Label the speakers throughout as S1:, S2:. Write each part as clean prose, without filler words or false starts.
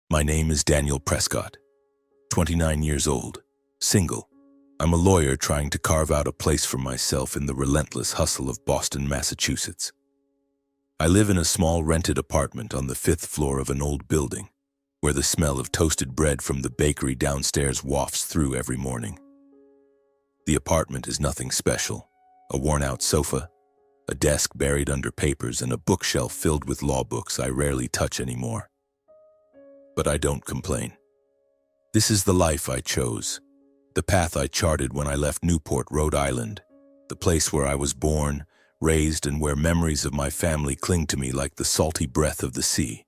S1: My name is Daniel Prescott, 29 years old, single. I'm a lawyer trying to carve out a place for myself in the relentless hustle of Boston, Massachusetts. I live in a small rented apartment on the 5th floor of an old building, where the smell of toasted bread from the bakery downstairs wafts through every morning. The apartment is nothing special: a worn-out sofa, a desk buried under papers, and a bookshelf filled with law books I rarely touch anymore. But I don't complain. This is the life I chose, the path I charted when I left Newport, Rhode Island, the place where I was born, raised, and where memories of my family cling to me like the salty breath of the sea.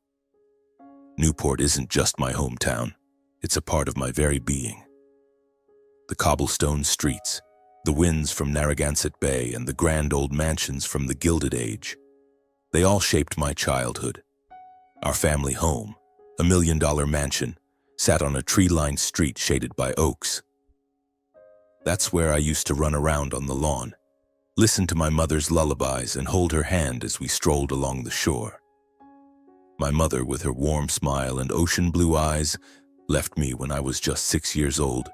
S1: Newport isn't just my hometown, it's a part of my very being. The cobblestone streets, the winds from Narragansett Bay, and the grand old mansions from the Gilded Age, they all shaped my childhood. Our family home, a $1 million mansion, sat on a tree-lined street shaded by oaks. That's where I used to run around on the lawn, listen to my mother's lullabies, and hold her hand as we strolled along the shore. My mother, with her warm smile and ocean blue eyes, left me when I was just 6 years old.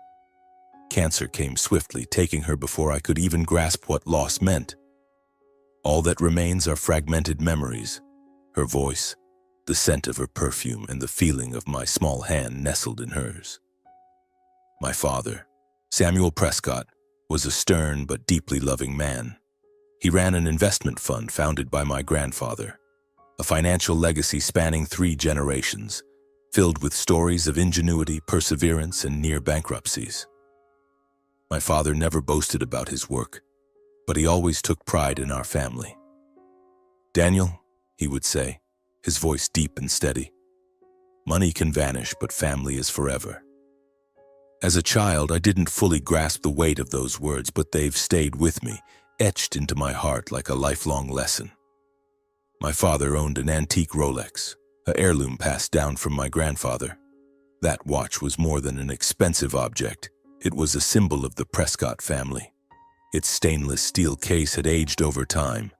S1: Cancer came swiftly, taking her before I could even grasp what loss meant. All that remains are fragmented memories: her voice, the scent of her perfume, and the feeling of my small hand nestled in hers. My father, Samuel Prescott, was a stern but deeply loving man. He ran an investment fund founded by my grandfather, a financial legacy spanning 3 generations, filled with stories of ingenuity, perseverance, and near bankruptcies. My father never boasted about his work, but he always took pride in our family. "Daniel," he would say, his voice deep and steady, "money can vanish, but family is forever." As a child, I didn't fully grasp the weight of those words, but they've stayed with me, etched into my heart like a lifelong lesson. My father owned an antique Rolex, an heirloom passed down from my grandfather. That watch was more than an expensive object. It was a symbol of the Prescott family. Its stainless steel case had aged over time.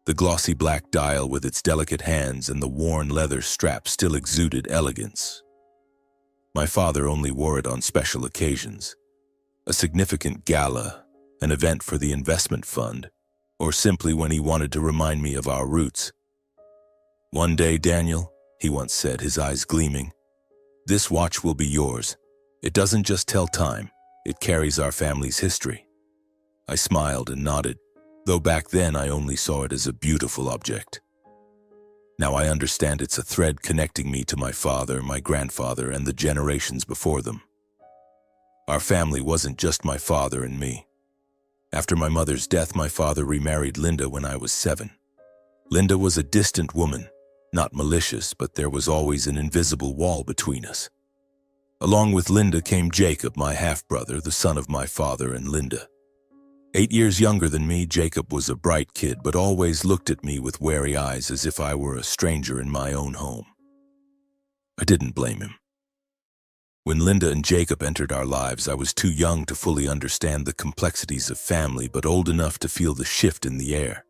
S1: The glossy black dial with its delicate hands and the worn leather strap still exuded elegance. My father only wore it on special occasions: a significant gala, an event for the investment fund, or simply when he wanted to remind me of our roots. "One day, Daniel," he once said, his eyes gleaming, "this watch will be yours. It doesn't just tell time, it carries our family's history." I smiled and nodded, though back then I only saw it as a beautiful object. Now I understand it's a thread connecting me to my father, my grandfather, and the generations before them. Our family wasn't just my father and me. After my mother's death, my father remarried Linda when I was 7. Linda was a distant woman, not malicious, but there was always an invisible wall between us. Along with Linda came Jacob, my half-brother, the son of my father and Linda. 8 years younger than me, Jacob was a bright kid, but always looked at me with wary eyes as if I were a stranger in my own home. I didn't blame him. When Linda and Jacob entered our lives, I was too young to fully understand the complexities of family, but old enough to feel the shift in the air.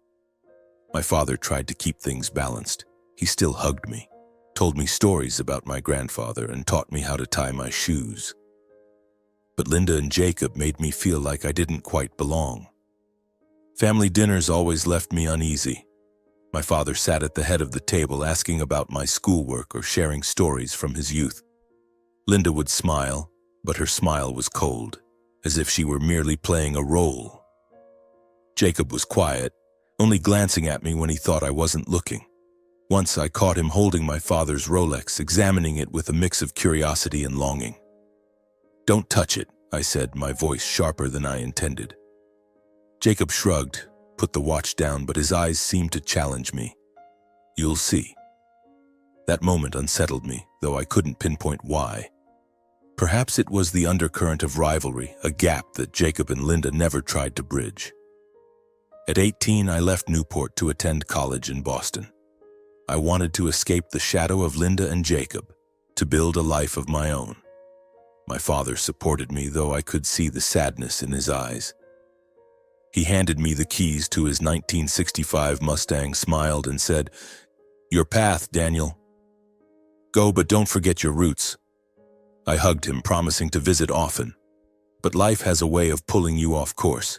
S1: My father tried to keep things balanced. He still hugged me, told me stories about my grandfather, and taught me how to tie my shoes. But Linda and Jacob made me feel like I didn't quite belong. Family dinners always left me uneasy. My father sat at the head of the table asking about my schoolwork or sharing stories from his youth. Linda would smile, but her smile was cold, as if she were merely playing a role. Jacob was quiet, only glancing at me when he thought I wasn't looking. Once I caught him holding my father's Rolex, examining it with a mix of curiosity and longing. "Don't touch it," I said, my voice sharper than I intended. Jacob shrugged, put the watch down, but his eyes seemed to challenge me. "You'll see." That moment unsettled me, though I couldn't pinpoint why. Perhaps it was the undercurrent of rivalry, a gap that Jacob and Linda never tried to bridge. At 18, I left Newport to attend college in Boston. I wanted to escape the shadow of Linda and Jacob, to build a life of my own. My father supported me, though I could see the sadness in his eyes. He handed me the keys to his 1965 Mustang, smiled, and said, "Your path, Daniel." Go, but don't forget your roots. I hugged him, promising to visit often. But life has a way of pulling you off course.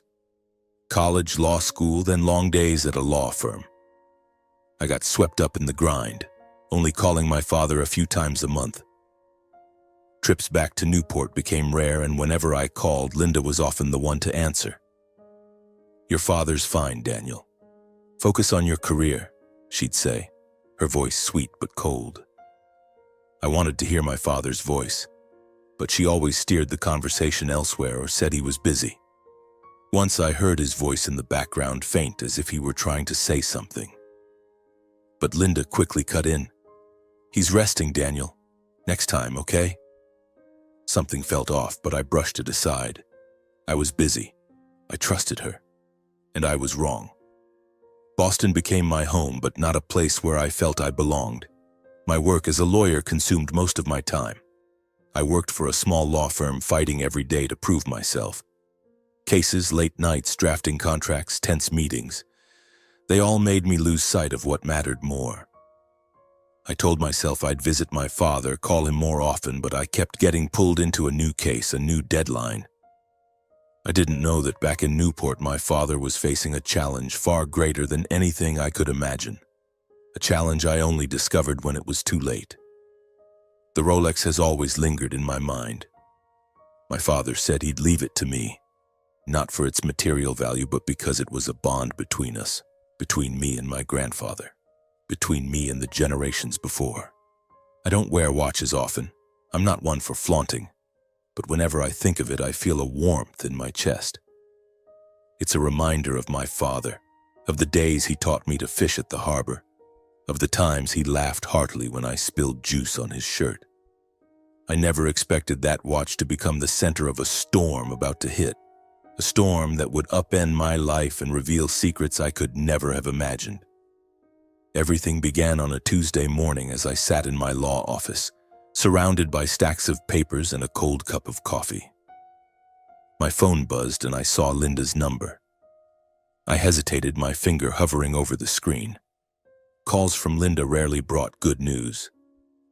S1: College, law school, then long days at a law firm. I got swept up in the grind, only calling my father a few times a month. Trips back to Newport became rare, and whenever I called, Linda was often the one to answer. Your father's fine, Daniel. Focus on your career, she'd say, her voice sweet but cold. I wanted to hear my father's voice, but she always steered the conversation elsewhere or said he was busy. Once I heard his voice in the background, faint as if he were trying to say something. But Linda quickly cut in. He's resting, Daniel. Next time, okay? Something felt off, but I brushed it aside. I was busy. I trusted her. And I was wrong. Boston became my home, but not a place where I felt I belonged. My work as a lawyer consumed most of my time. I worked for a small law firm, fighting every day to prove myself. Cases, late nights, drafting contracts, tense meetings. They all made me lose sight of what mattered more. I told myself I'd visit my father, call him more often, but I kept getting pulled into a new case, a new deadline. I didn't know that back in Newport, my father was facing a challenge far greater than anything I could imagine. A challenge I only discovered when it was too late. The Rolex has always lingered in my mind. My father said he'd leave it to me, not for its material value, but because it was a bond between us, between me and my grandfather. Between me and the generations before. I don't wear watches often. I'm not one for flaunting. But whenever I think of it, I feel a warmth in my chest. It's a reminder of my father, of the days he taught me to fish at the harbor, of the times he laughed heartily when I spilled juice on his shirt. I never expected that watch to become the center of a storm about to hit, a storm that would upend my life and reveal secrets I could never have imagined. Everything began on a Tuesday morning as I sat in my law office, surrounded by stacks of papers and a cold cup of coffee. My phone buzzed and I saw Linda's number. I hesitated, my finger hovering over the screen. Calls from Linda rarely brought good news.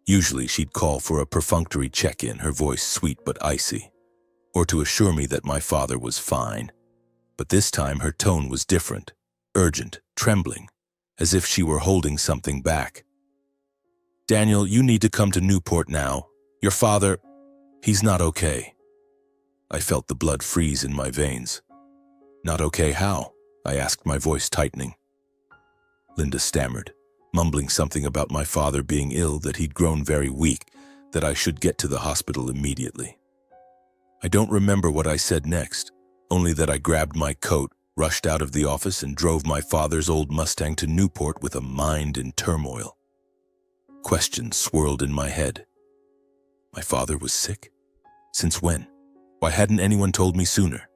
S1: Usually she'd call for a perfunctory check-in, her voice sweet but icy, or to assure me that my father was fine. But this time her tone was different, urgent, trembling, as if she were holding something back. Daniel, you need to come to Newport now. Your father, he's not okay. I felt the blood freeze in my veins. Not okay how? I asked, my voice tightening. Linda stammered, mumbling something about my father being ill, that he'd grown very weak, that I should get to the hospital immediately. I don't remember what I said next, only that I grabbed my coat, rushed out of the office, and drove my father's old Mustang to Newport with a mind in turmoil. Questions swirled in my head. My father was sick? Since when? Why hadn't anyone told me sooner?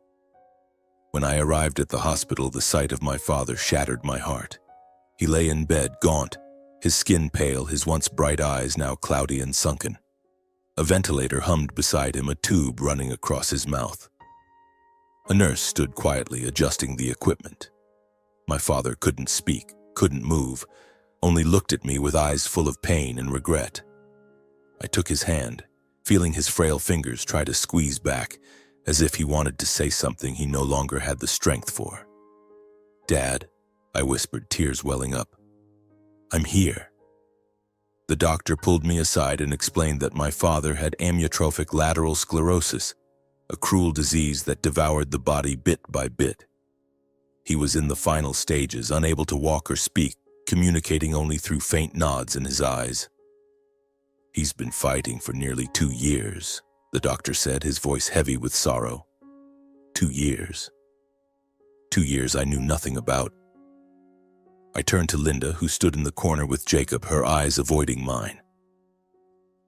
S1: When I arrived at the hospital, the sight of my father shattered my heart. He lay in bed, gaunt, his skin pale, his once bright eyes now cloudy and sunken. A ventilator hummed beside him, a tube running across his mouth. A nurse stood quietly adjusting the equipment. My father couldn't speak, couldn't move, only looked at me with eyes full of pain and regret. I took his hand, feeling his frail fingers try to squeeze back, as if he wanted to say something he no longer had the strength for. Dad, I whispered, tears welling up. I'm here. The doctor pulled me aside and explained that my father had amyotrophic lateral sclerosis, a cruel disease that devoured the body bit by bit. He was in the final stages, unable to walk or speak, communicating only through faint nods in his eyes. He's been fighting for nearly 2 years, the doctor said, his voice heavy with sorrow. 2 years. 2 years I knew nothing about. I turned to Linda, who stood in the corner with Jacob, her eyes avoiding mine.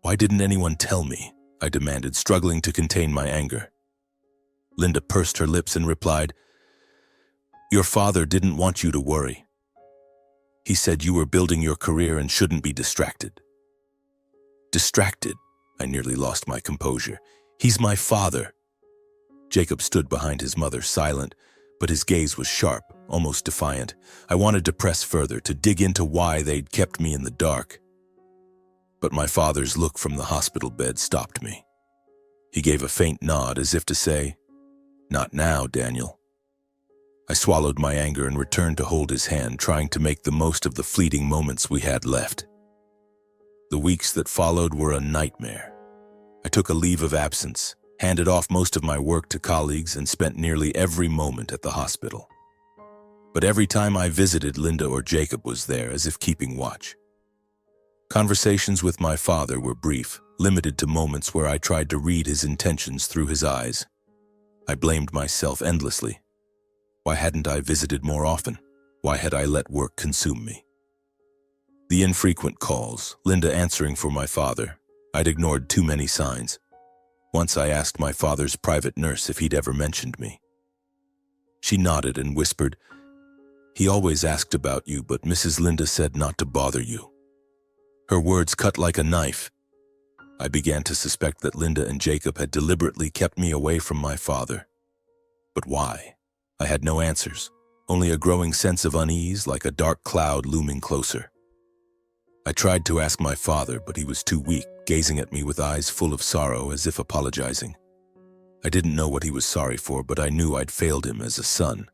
S1: Why didn't anyone tell me? I demanded, struggling to contain my anger. Linda pursed her lips and replied, Your father didn't want you to worry. He said you were building your career and shouldn't be distracted. Distracted? I nearly lost my composure. He's my father. Jacob stood behind his mother, silent, but his gaze was sharp, almost defiant. I wanted to press further, to dig into why they'd kept me in the dark. But my father's look from the hospital bed stopped me. He gave a faint nod as if to say, "Not now, Daniel." I swallowed my anger and returned to hold his hand, trying to make the most of the fleeting moments we had left. The weeks that followed were a nightmare. I took a leave of absence, handed off most of my work to colleagues, and spent nearly every moment at the hospital. But every time I visited, Linda or Jacob was there, as if keeping watch. Conversations with my father were brief, limited to moments where I tried to read his intentions through his eyes. I blamed myself endlessly. Why hadn't I visited more often? Why had I let work consume me? The infrequent calls, Linda answering for my father, I'd ignored too many signs. Once I asked my father's private nurse if he'd ever mentioned me. She nodded and whispered, "He always asked about you, but Mrs. Linda said not to bother you." Her words cut like a knife. I began to suspect that Linda and Jacob had deliberately kept me away from my father. But why? I had no answers, only a growing sense of unease, like a dark cloud looming closer. I tried to ask my father, but he was too weak, gazing at me with eyes full of sorrow, as if apologizing. I didn't know what he was sorry for, but I knew I'd failed him as a son.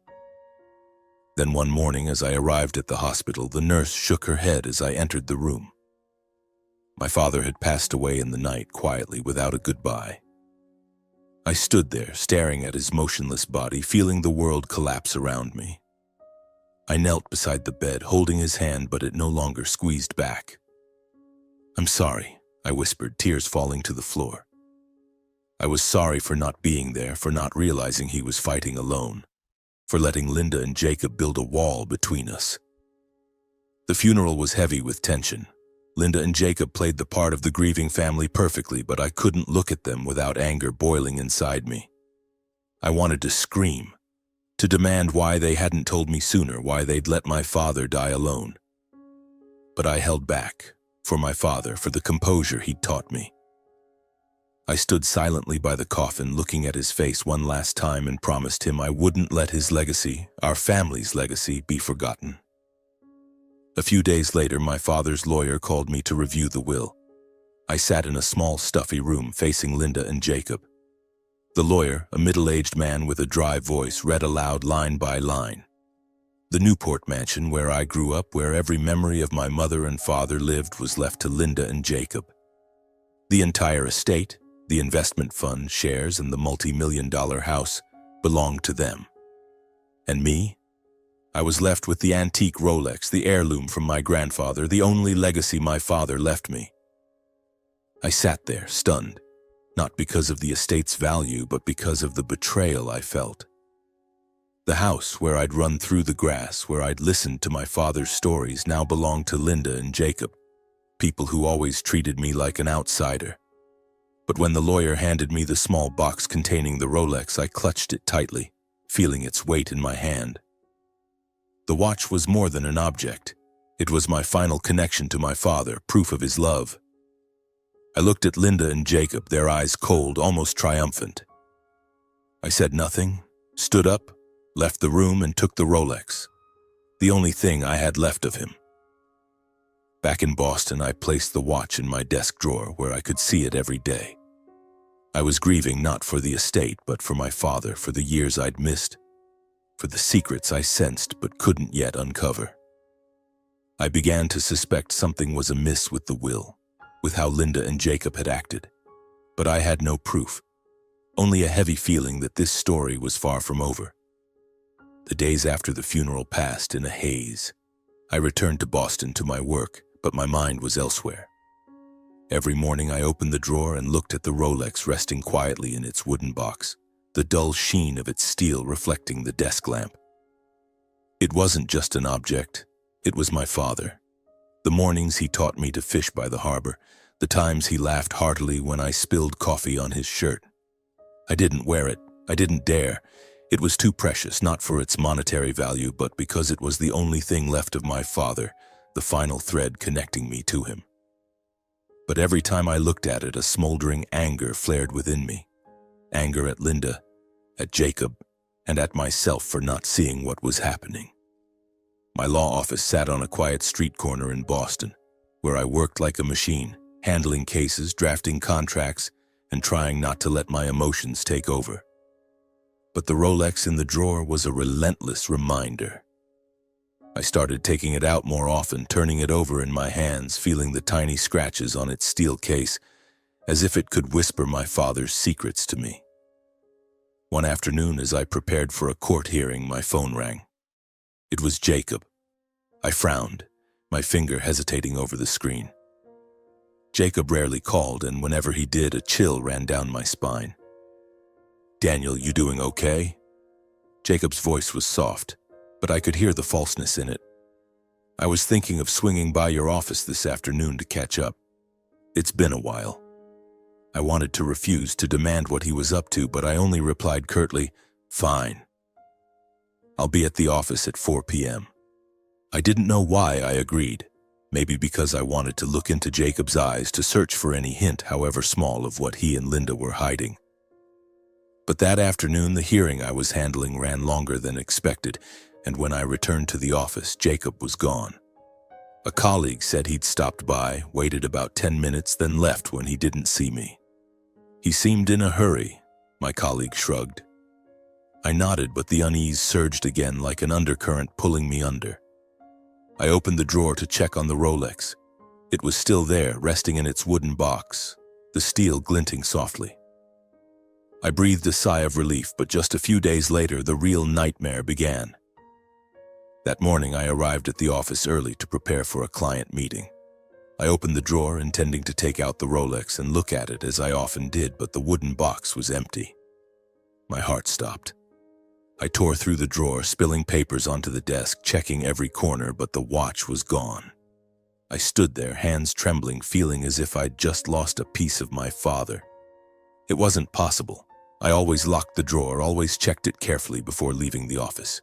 S1: Then one morning, as I arrived at the hospital, the nurse shook her head as I entered the room. My father had passed away in the night, quietly, without a goodbye. I stood there, staring at his motionless body, feeling the world collapse around me. I knelt beside the bed, holding his hand, but it no longer squeezed back. "I'm sorry," I whispered, tears falling to the floor. I was sorry for not being there, for not realizing he was fighting alone, for letting Linda and Jacob build a wall between us. The funeral was heavy with tension. Linda and Jacob played the part of the grieving family perfectly, but I couldn't look at them without anger boiling inside me. I wanted to scream, to demand why they hadn't told me sooner, why they'd let my father die alone. But I held back, for my father, for the composure he'd taught me. I stood silently by the coffin, looking at his face one last time, and promised him I wouldn't let his legacy, our family's legacy, be forgotten. A few days later, my father's lawyer called me to review the will. I sat in a small, stuffy room facing Linda and Jacob. The lawyer, a middle-aged man with a dry voice, read aloud line by line. The Newport mansion where I grew up, where every memory of my mother and father lived, was left to Linda and Jacob. The entire estate, the investment fund, shares, and the multi-million-dollar house belonged to them. And me? I was left with the antique Rolex, the heirloom from my grandfather, the only legacy my father left me. I sat there, stunned, not because of the estate's value, but because of the betrayal I felt. The house where I'd run through the grass, where I'd listened to my father's stories, now belonged to Linda and Jacob, people who always treated me like an outsider. But when the lawyer handed me the small box containing the Rolex, I clutched it tightly, feeling its weight in my hand. The watch was more than an object. It was my final connection to my father, proof of his love. I looked at Linda and Jacob, their eyes cold, almost triumphant. I said nothing, stood up, left the room, and took the Rolex, the only thing I had left of him. Back in Boston, I placed the watch in my desk drawer where I could see it every day. I was grieving not for the estate, but for my father, for the years I'd missed, for the secrets I sensed but couldn't yet uncover. I began to suspect something was amiss with the will, with how Linda and Jacob had acted, but I had no proof, only a heavy feeling that this story was far from over. The days after the funeral passed in a haze. I returned to Boston to my work, but my mind was elsewhere. Every morning I opened the drawer and looked at the Rolex resting quietly in its wooden box, the dull sheen of its steel reflecting the desk lamp. It wasn't just an object, it was my father. The mornings he taught me to fish by the harbor, the times he laughed heartily when I spilled coffee on his shirt. I didn't wear it, I didn't dare. It was too precious, not for its monetary value, but because it was the only thing left of my father, the final thread connecting me to him. But every time I looked at it, a smoldering anger flared within me. Anger at Linda, at Jacob, and at myself for not seeing what was happening. My law office sat on a quiet street corner in Boston, where I worked like a machine, handling cases, drafting contracts, and trying not to let my emotions take over. But the Rolex in the drawer was a relentless reminder. I started taking it out more often, turning it over in my hands, feeling the tiny scratches on its steel case, as if it could whisper my father's secrets to me. One afternoon, as I prepared for a court hearing, my phone rang. It was Jacob. I frowned, my finger hesitating over the screen. Jacob rarely called, and whenever he did, a chill ran down my spine. "Daniel, you doing okay?" Jacob's voice was soft, but I could hear the falseness in it. "I was thinking of swinging by your office this afternoon to catch up. It's been a while." I wanted to refuse, to demand what he was up to, but I only replied curtly, "Fine. I'll be at the office at 4 p.m. I didn't know why I agreed. Maybe because I wanted to look into Jacob's eyes to search for any hint, however small, of what he and Linda were hiding. But that afternoon, the hearing I was handling ran longer than expected, and when I returned to the office, Jacob was gone. A colleague said he'd stopped by, waited about 10 minutes, then left when he didn't see me. He seemed in a hurry, my colleague shrugged. I nodded, but the unease surged again like an undercurrent pulling me under. I opened the drawer to check on the Rolex. It was still there, resting in its wooden box, the steel glinting softly. I breathed a sigh of relief, but just a few days later, the real nightmare began. That morning, I arrived at the office early to prepare for a client meeting. I opened the drawer, intending to take out the Rolex and look at it as I often did, but the wooden box was empty. My heart stopped. I tore through the drawer, spilling papers onto the desk, checking every corner, but the watch was gone. I stood there, hands trembling, feeling as if I'd just lost a piece of my father. It wasn't possible. I always locked the drawer, always checked it carefully before leaving the office.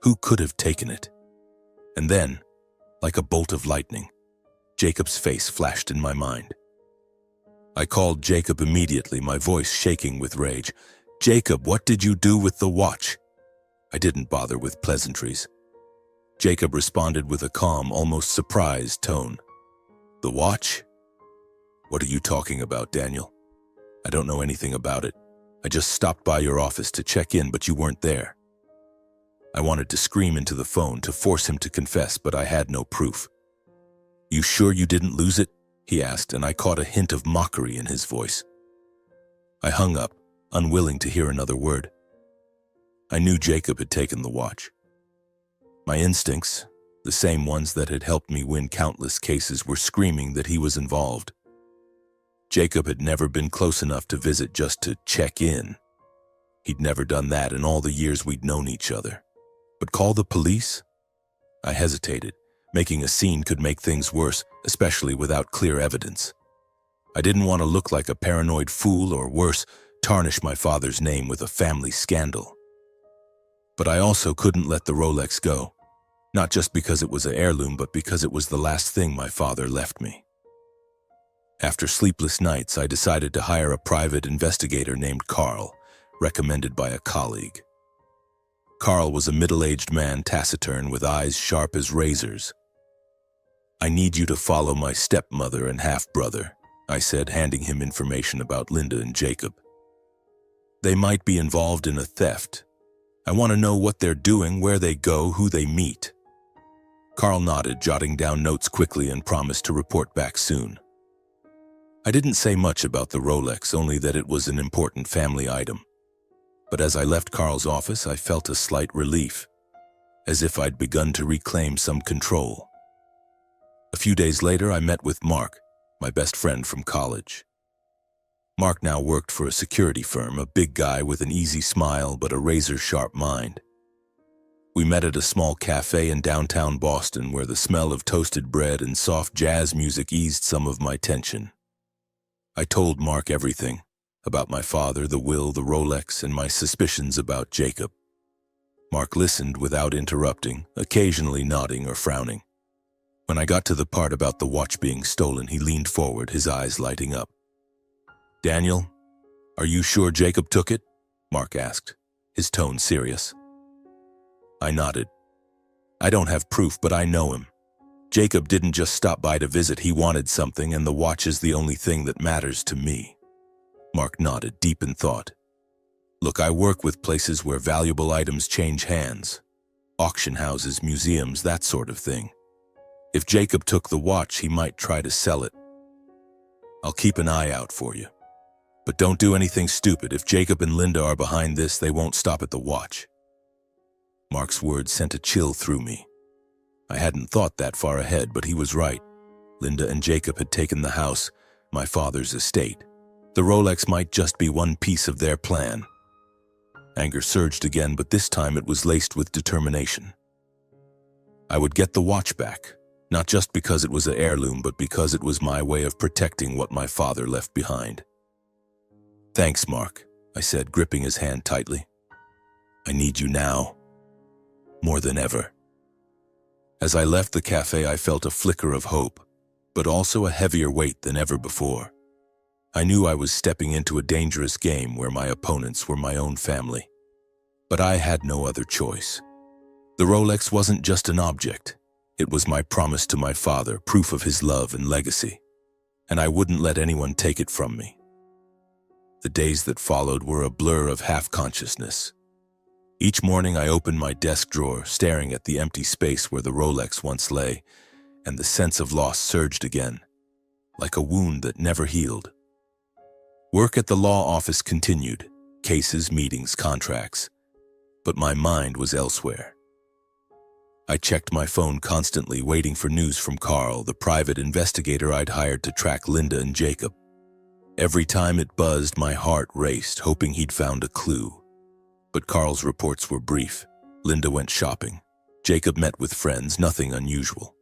S1: Who could have taken it? And then, like a bolt of lightning, Jacob's face flashed in my mind. I called Jacob immediately, my voice shaking with rage. "Jacob, what did you do with the watch?" I didn't bother with pleasantries. Jacob responded with a calm, almost surprised tone. "The watch? What are you talking about, Daniel? I don't know anything about it. I just stopped by your office to check in, but you weren't there." I wanted to scream into the phone to force him to confess, but I had no proof. "You sure you didn't lose it?" he asked, and I caught a hint of mockery in his voice. I hung up, unwilling to hear another word. I knew Jacob had taken the watch. My instincts, the same ones that had helped me win countless cases, were screaming that he was involved. Jacob had never been close enough to visit just to check in. He'd never done that in all the years we'd known each other. But call the police? I hesitated. Making a scene could make things worse, especially without clear evidence. I didn't want to look like a paranoid fool, or worse, tarnish my father's name with a family scandal. But I also couldn't let the Rolex go, not just because it was an heirloom, but because it was the last thing my father left me. After sleepless nights, I decided to hire a private investigator named Carl, recommended by a colleague. Carl was a middle-aged man, taciturn, with eyes sharp as razors. "I need you to follow my stepmother and half-brother," I said, handing him information about Linda and Jacob. "They might be involved in a theft. I want to know what they're doing, where they go, who they meet." Carl nodded, jotting down notes quickly, and promised to report back soon. I didn't say much about the Rolex, only that it was an important family item. But as I left Carl's office, I felt a slight relief, as if I'd begun to reclaim some control. A few days later, I met with Mark, my best friend from college. Mark now worked for a security firm, a big guy with an easy smile but a razor-sharp mind. We met at a small cafe in downtown Boston, where the smell of toasted bread and soft jazz music eased some of my tension. I told Mark everything, about my father, the will, the Rolex, and my suspicions about Jacob. Mark listened without interrupting, occasionally nodding or frowning. When I got to the part about the watch being stolen, he leaned forward, his eyes lighting up. "Daniel, are you sure Jacob took it?" Mark asked, his tone serious. I nodded. "I don't have proof, but I know him. Jacob didn't just stop by to visit, he wanted something, and the watch is the only thing that matters to me. Mark nodded, deep in thought. Look, I work with places where valuable items change hands. Auction houses, museums, that sort of thing. If Jacob took the watch, he might try to sell it. I'll keep an eye out for you. But don't do anything stupid. If Jacob and Linda are behind this, they won't stop at the watch. Mark's words sent a chill through me. I hadn't thought that far ahead, but he was right. Linda and Jacob had taken the house, my father's estate. The Rolex might just be one piece of their plan. Anger surged again, but this time it was laced with determination. I would get the watch back, not just because it was an heirloom, but because it was my way of protecting what my father left behind. Thanks, Mark, I said, gripping his hand tightly. I need you now, more than ever. As I left the cafe, I felt a flicker of hope, but also a heavier weight than ever before. I knew I was stepping into a dangerous game where my opponents were my own family. But I had no other choice. The Rolex wasn't just an object. It was my promise to my father, proof of his love and legacy. And I wouldn't let anyone take it from me. The days that followed were a blur of half-consciousness. Each morning I opened my desk drawer, staring at the empty space where the Rolex once lay, and the sense of loss surged again, like a wound that never healed. Work at the law office continued, cases, meetings, contracts, but my mind was elsewhere. I checked my phone constantly, waiting for news from Carl, the private investigator I'd hired to track Linda and Jacob. Every time it buzzed, my heart raced, hoping he'd found a clue. But Carl's reports were brief. Linda went shopping. Jacob met with friends, nothing unusual.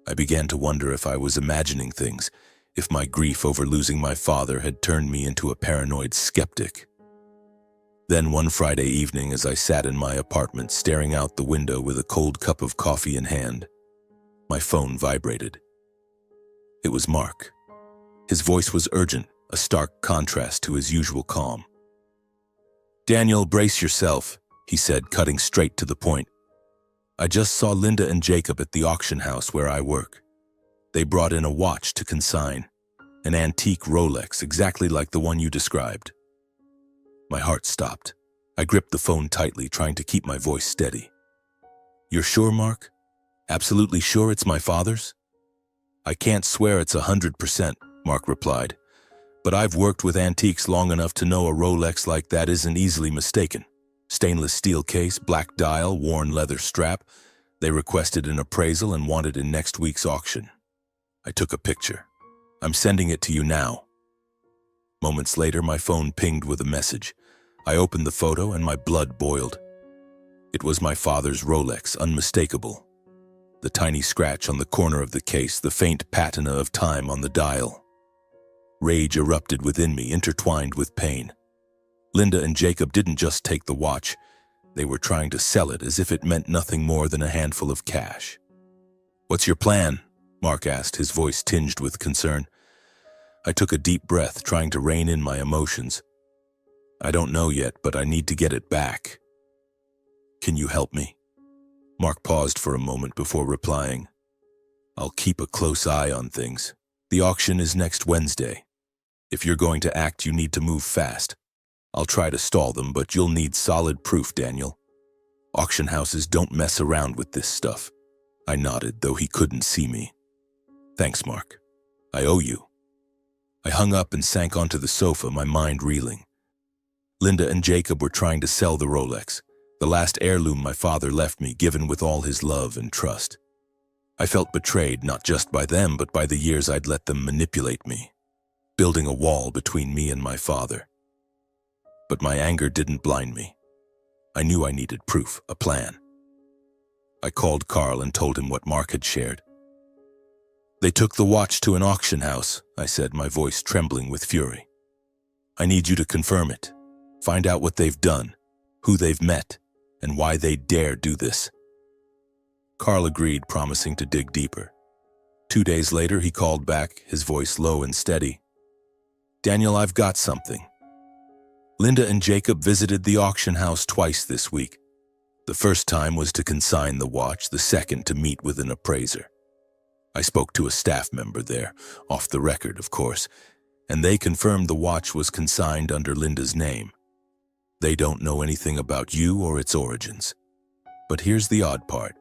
S1: I began to wonder if I was imagining things, if my grief over losing my father had turned me into a paranoid skeptic. Then one Friday evening, as I sat in my apartment staring out the window with a cold cup of coffee in hand, my phone vibrated. It was Mark. His voice was urgent, a stark contrast to his usual calm. "Daniel, brace yourself," he said, cutting straight to the point. "I just saw Linda and Jacob at the auction house where I work. They brought in a watch to consign, an antique Rolex, exactly like the one you described." My heart stopped. I gripped the phone tightly, trying to keep my voice steady. "You're sure, Mark? Absolutely sure it's my father's?" "I can't swear it's 100%, Mark replied. "But I've worked with antiques long enough to know a Rolex like that isn't easily mistaken. Stainless steel case, black dial, worn leather strap. They requested an appraisal and wanted in next week's auction. I took a picture. I'm sending it to you now." Moments later, my phone pinged with a message. I opened the photo and my blood boiled. It was my father's Rolex, unmistakable. The tiny scratch on the corner of the case, the faint patina of time on the dial. Rage erupted within me, intertwined with pain. Linda and Jacob didn't just take the watch. They were trying to sell it as if it meant nothing more than a handful of cash. "What's your plan?" Mark asked, his voice tinged with concern. I took a deep breath, trying to rein in my emotions. "I don't know yet, but I need to get it back." "Can you help me?" Mark paused for a moment before replying. "I'll keep a close eye on things. The auction is next Wednesday. If you're going to act, you need to move fast. I'll try to stall them, but you'll need solid proof, Daniel. Auction houses don't mess around with this stuff." I nodded, though he couldn't see me. "Thanks, Mark. I owe you." I hung up and sank onto the sofa, my mind reeling. Linda and Jacob were trying to sell the Rolex, the last heirloom my father left me, given with all his love and trust. I felt betrayed, not just by them, but by the years I'd let them manipulate me, building a wall between me and my father. But my anger didn't blind me. I knew I needed proof, a plan. I called Carl and told him what Mark had shared. "They took the watch to an auction house," I said, my voice trembling with fury. "I need you to confirm it. Find out what they've done, who they've met, and why they dare do this." Carl agreed, promising to dig deeper. 2 days later, he called back, his voice low and steady. "Daniel, I've got something. Linda and Jacob visited the auction house twice this week. The first time was to consign the watch, the second to meet with an appraiser. I spoke to a staff member there, off the record, of course, and they confirmed the watch was consigned under Linda's name. They don't know anything about you or its origins. But here's the odd part.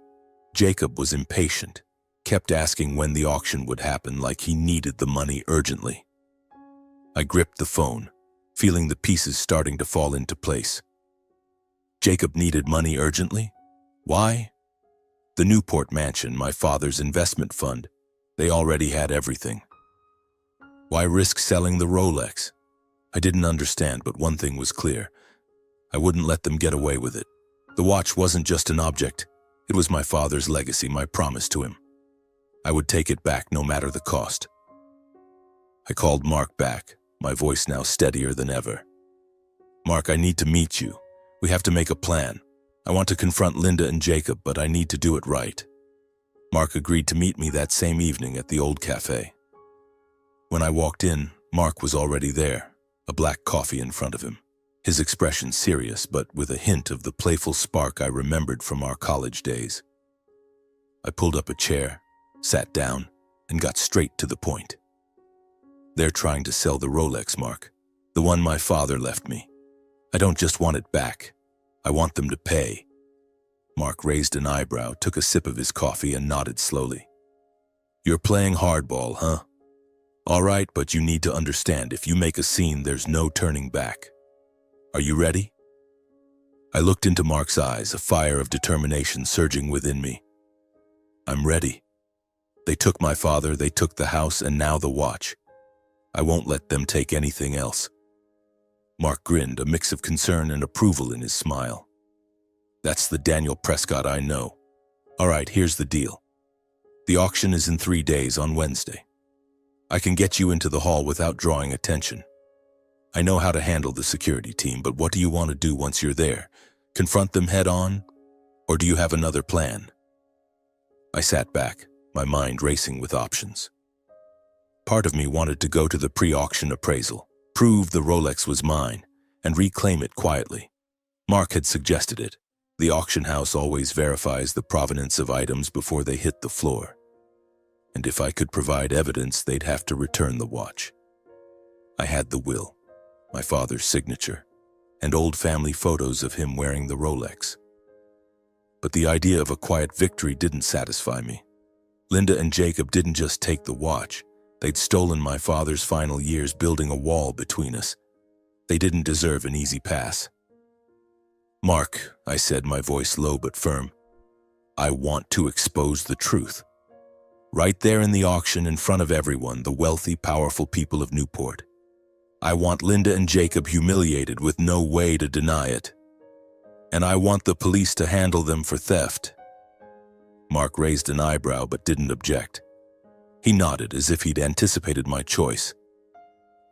S1: Jacob was impatient, kept asking when the auction would happen like he needed the money urgently. I gripped the phone, feeling the pieces starting to fall into place. Jacob needed money urgently? Why? The Newport mansion, my father's investment fund, they already had everything. Why risk selling the Rolex? I didn't understand, but one thing was clear. I wouldn't let them get away with it. The watch wasn't just an object. It was my father's legacy, my promise to him. I would take it back no matter the cost. I called Mark back, my voice now steadier than ever. Mark, I need to meet you. We have to make a plan. I want to confront Linda and Jacob, but I need to do it right. Mark agreed to meet me that same evening at the old cafe. When I walked in, Mark was already there, a black coffee in front of him. His expression serious, but with a hint of the playful spark I remembered from our college days. I pulled up a chair, sat down, and got straight to the point. They're trying to sell the Rolex, Mark, the one my father left me. I don't just want it back. I want them to pay. Mark raised an eyebrow, took a sip of his coffee, and nodded slowly. You're playing hardball, huh? All right, but you need to understand, if you make a scene, there's no turning back. Are you ready? I looked into Mark's eyes, a fire of determination surging within me. I'm ready. They took my father, they took the house, and now the watch. I won't let them take anything else. Mark grinned, a mix of concern and approval in his smile. That's the Daniel Prescott I know. All right, here's the deal. The auction is in 3 days on Wednesday. I can get you into the hall without drawing attention. I know how to handle the security team, but what do you want to do once you're there? Confront them head on? Or do you have another plan? I sat back, my mind racing with options. Part of me wanted to go to the pre-auction appraisal, prove the Rolex was mine, and reclaim it quietly. Mark had suggested it. The auction house always verifies the provenance of items before they hit the floor. And if I could provide evidence, they'd have to return the watch. I had the will, my father's signature, and old family photos of him wearing the Rolex. But the idea of a quiet victory didn't satisfy me. Linda and Jacob didn't just take the watch. They'd stolen my father's final years, building a wall between us. They didn't deserve an easy pass. Mark, I said, my voice low but firm, I want to expose the truth. Right there in the auction, in front of everyone, the wealthy, powerful people of Newport. I want Linda and Jacob humiliated with no way to deny it. And I want the police to handle them for theft. Mark raised an eyebrow but didn't object. He nodded as if he'd anticipated my choice.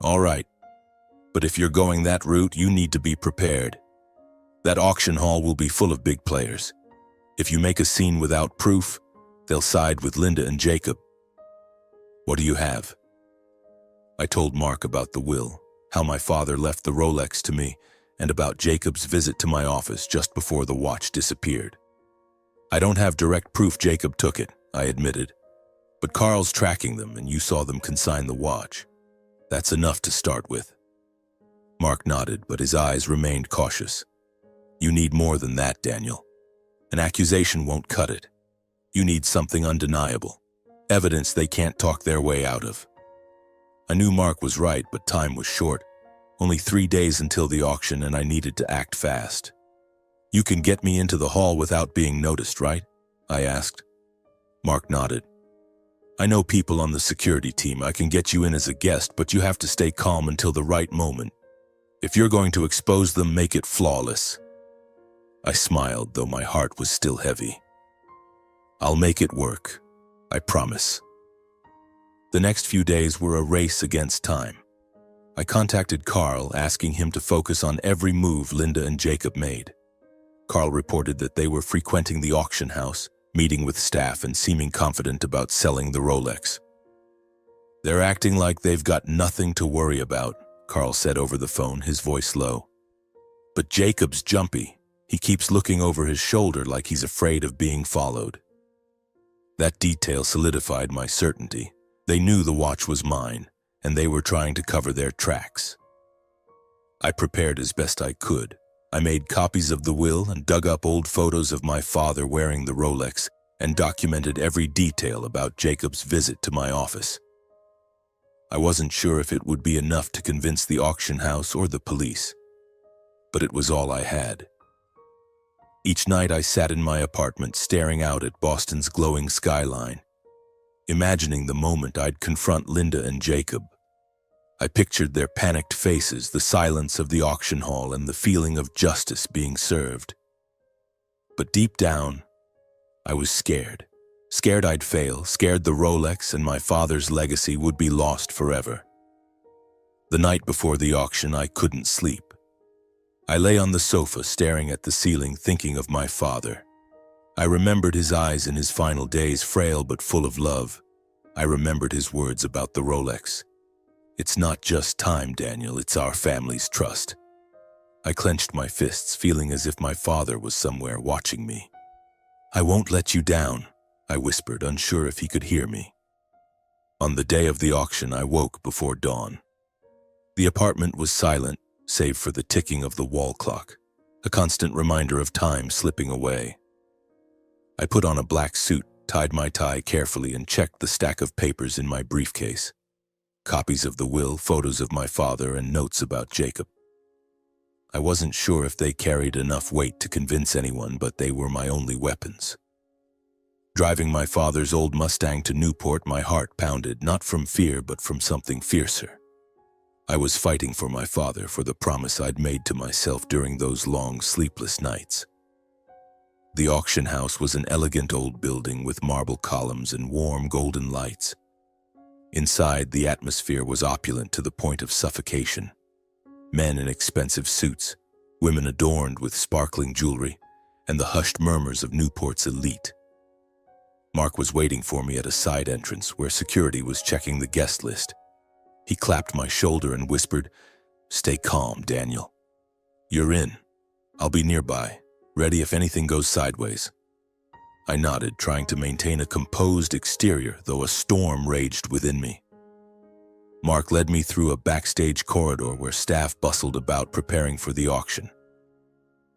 S1: All right, but if you're going that route, you need to be prepared. That auction hall will be full of big players. If you make a scene without proof, they'll side with Linda and Jacob. What do you have? I told Mark about the will, how my father left the Rolex to me, and about Jacob's visit to my office just before the watch disappeared. I don't have direct proof Jacob took it, I admitted. But Carl's tracking them, and you saw them consign the watch. That's enough to start with. Mark nodded, but his eyes remained cautious. You need more than that, Daniel. An accusation won't cut it. You need something undeniable, evidence they can't talk their way out of. I knew Mark was right, but time was short. Only 3 days until the auction, and I needed to act fast. You can get me into the hall without being noticed, right? I asked. Mark nodded. I know people on the security team. I can get you in as a guest, but you have to stay calm until the right moment. If you're going to expose them, make it flawless. I smiled, though my heart was still heavy. I'll make it work. I promise. The next few days were a race against time. I contacted Carl, asking him to focus on every move Linda and Jacob made. Carl reported that they were frequenting the auction house, meeting with staff and seeming confident about selling the Rolex. They're acting like they've got nothing to worry about, Carl said over the phone, his voice low. But Jacob's jumpy. He keeps looking over his shoulder like he's afraid of being followed. That detail solidified my certainty. They knew the watch was mine, and they were trying to cover their tracks. I prepared as best I could. I made copies of the will and dug up old photos of my father wearing the Rolex and documented every detail about Jacob's visit to my office. I wasn't sure if it would be enough to convince the auction house or the police, but it was all I had. Each night I sat in my apartment staring out at Boston's glowing skyline, imagining the moment I'd confront Linda and Jacob. I pictured their panicked faces, the silence of the auction hall, and the feeling of justice being served. But deep down, I was scared. Scared I'd fail, scared the Rolex and my father's legacy would be lost forever. The night before the auction, I couldn't sleep. I lay on the sofa staring at the ceiling, thinking of my father. I remembered his eyes in his final days, frail but full of love. I remembered his words about the Rolex. "It's not just time, Daniel, it's our family's trust." I clenched my fists, feeling as if my father was somewhere watching me. "I won't let you down," I whispered, unsure if he could hear me. On the day of the auction, I woke before dawn. The apartment was silent, save for the ticking of the wall clock, a constant reminder of time slipping away. I put on a black suit, tied my tie carefully, and checked the stack of papers in my briefcase. Copies of the will, photos of my father, and notes about Jacob. I wasn't sure if they carried enough weight to convince anyone, but they were my only weapons. Driving my father's old Mustang to Newport, my heart pounded, not from fear, but from something fiercer. I was fighting for my father, for the promise I'd made to myself during those long, sleepless nights. The auction house was an elegant old building with marble columns and warm golden lights. Inside, the atmosphere was opulent to the point of suffocation. Men in expensive suits, women adorned with sparkling jewelry, and the hushed murmurs of Newport's elite. Mark was waiting for me at a side entrance where security was checking the guest list. He clapped my shoulder and whispered, "Stay calm, Daniel. You're in. I'll be nearby, ready if anything goes sideways." I nodded, trying to maintain a composed exterior, though a storm raged within me. Mark led me through a backstage corridor where staff bustled about preparing for the auction.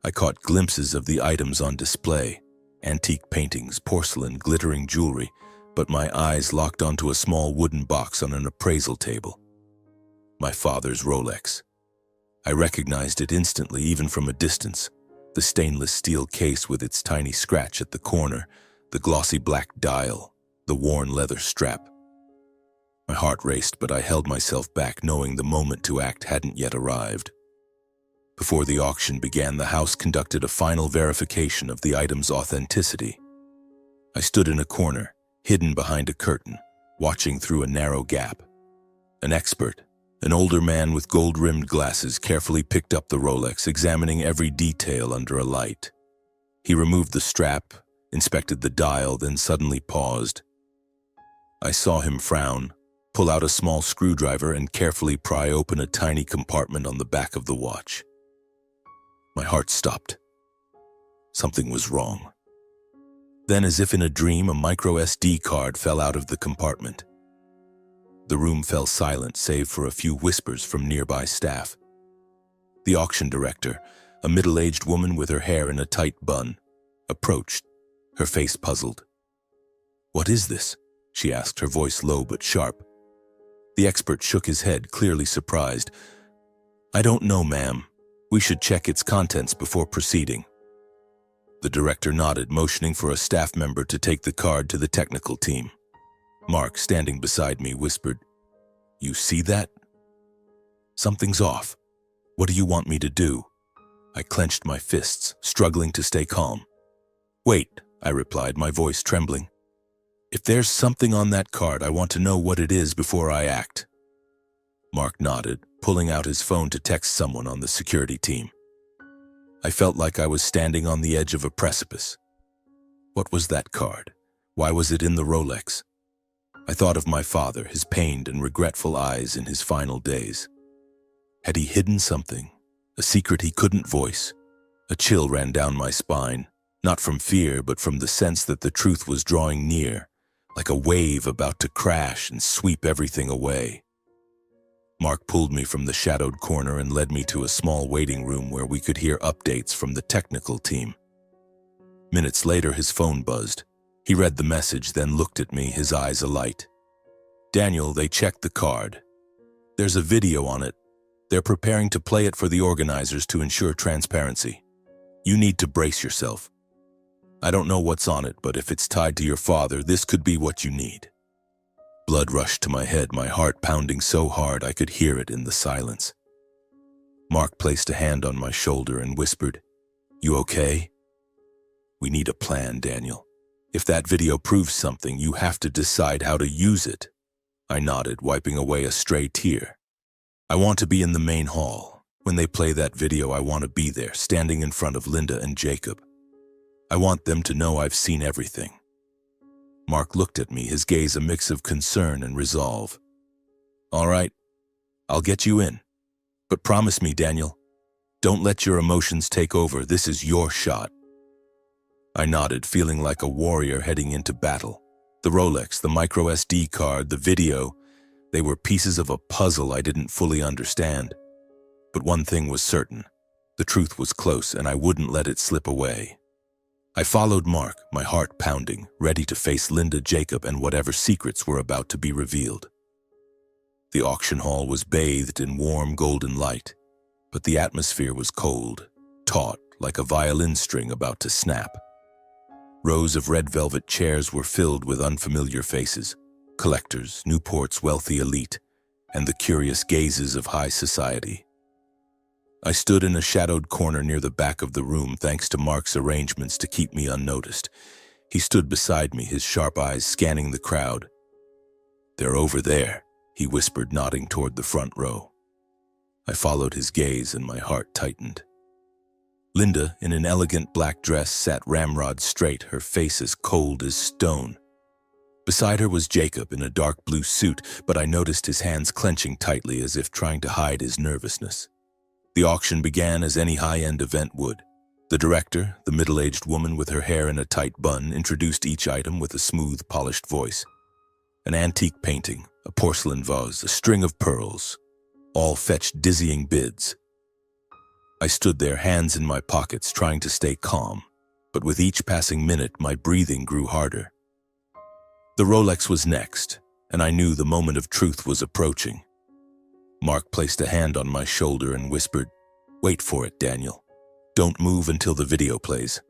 S1: I caught glimpses of the items on display, antique paintings, porcelain, glittering jewelry, but my eyes locked onto a small wooden box on an appraisal table. My father's Rolex. I recognized it instantly, even from a distance. The stainless steel case with its tiny scratch at the corner, the glossy black dial, the worn leather strap. My heart raced, but I held myself back, knowing the moment to act hadn't yet arrived. Before the auction began, the house conducted a final verification of the item's authenticity. I stood in a corner, hidden behind a curtain, watching through a narrow gap. An expert, an older man with gold-rimmed glasses, carefully picked up the Rolex, examining every detail under a light. He removed the strap, inspected the dial, then suddenly paused. I saw him frown, pull out a small screwdriver, and carefully pry open a tiny compartment on the back of the watch. My heart stopped. Something was wrong. Then, as if in a dream, a micro SD card fell out of the compartment. The room fell silent, save for a few whispers from nearby staff. The auction director, a middle-aged woman with her hair in a tight bun, approached, her face puzzled. "What is this?" she asked, her voice low but sharp. The expert shook his head, clearly surprised. "I don't know, ma'am. We should check its contents before proceeding." The director nodded, motioning for a staff member to take the card to the technical team. Mark, standing beside me, whispered, "You see that? Something's off. What do you want me to do?" I clenched my fists, struggling to stay calm. "Wait," I replied, my voice trembling. "If there's something on that card, I want to know what it is before I act." Mark nodded, pulling out his phone to text someone on the security team. I felt like I was standing on the edge of a precipice. What was that card? Why was it in the Rolex? I thought of my father, his pained and regretful eyes in his final days. Had he hidden something, a secret he couldn't voice? A chill ran down my spine, not from fear, but from the sense that the truth was drawing near, like a wave about to crash and sweep everything away. Mark pulled me from the shadowed corner and led me to a small waiting room where we could hear updates from the technical team. Minutes later, his phone buzzed. He read the message, then looked at me, his eyes alight. "Daniel, they checked the card. There's a video on it. They're preparing to play it for the organizers to ensure transparency. You need to brace yourself. I don't know what's on it, but if it's tied to your father, this could be what you need." Blood rushed to my head, my heart pounding so hard I could hear it in the silence. Mark placed a hand on my shoulder and whispered, "You okay?" "We need a plan, Daniel. If that video proves something, you have to decide how to use it." I nodded, wiping away a stray tear. "I want to be in the main hall. When they play that video, I want to be there, standing in front of Linda and Jacob. I want them to know I've seen everything." Mark looked at me, his gaze a mix of concern and resolve. "All right, I'll get you in. But promise me, Daniel, don't let your emotions take over. This is your shot." I nodded, feeling like a warrior heading into battle. The Rolex, the micro SD card, the video, they were pieces of a puzzle I didn't fully understand. But one thing was certain. The truth was close, and I wouldn't let it slip away. I followed Mark, my heart pounding, ready to face Linda, Jacob, and whatever secrets were about to be revealed. The auction hall was bathed in warm golden light, but the atmosphere was cold, taut, like a violin string about to snap. Rows of red velvet chairs were filled with unfamiliar faces, collectors, Newport's wealthy elite, and the curious gazes of high society. I stood in a shadowed corner near the back of the room, thanks to Mark's arrangements to keep me unnoticed. He stood beside me, his sharp eyes scanning the crowd. "They're over there," he whispered, nodding toward the front row. I followed his gaze and my heart tightened. Linda, in an elegant black dress, sat ramrod straight, her face as cold as stone. Beside her was Jacob in a dark blue suit, but I noticed his hands clenching tightly as if trying to hide his nervousness. The auction began as any high-end event would. The director, the middle-aged woman with her hair in a tight bun, introduced each item with a smooth, polished voice. An antique painting, a porcelain vase, a string of pearls, all fetched dizzying bids. I stood there, hands in my pockets, trying to stay calm, but with each passing minute, my breathing grew harder. The Rolex was next, and I knew the moment of truth was approaching. Mark placed a hand on my shoulder and whispered, "Wait for it, Daniel. Don't move until the video plays."